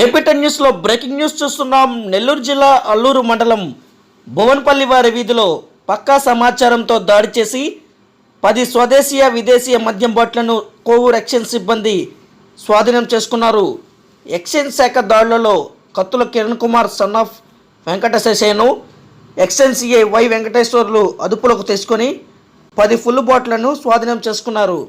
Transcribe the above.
ఏపీ10 న్యూస్లో breaking news చూస్తున్నాం. నెల్లూరు జిల్లా అల్లూరు మండలం భువన్పల్లి వారి వీధిలో పక్కా సమాచారంతో దాడి చేసి 10 స్వదేశీయ విదేశీయ మద్యం బాటిళ్లను కోవూరు ఎక్సైజ్ సిబ్బంది స్వాధీనం చేసుకున్నారు. ఎక్సైజ్ శాఖ దాడులలో కత్తుల కిరణ్ కుమార్ సన్ ఆఫ్ వెంకటశేషయ్యను ఎక్సైజ్ సిఐ వై వెంకటేశ్వర్లు అదుపులోకి తీసుకొని 10 ఫుల్ బాటిళ్లను స్వాధీనం చేసుకున్నారు.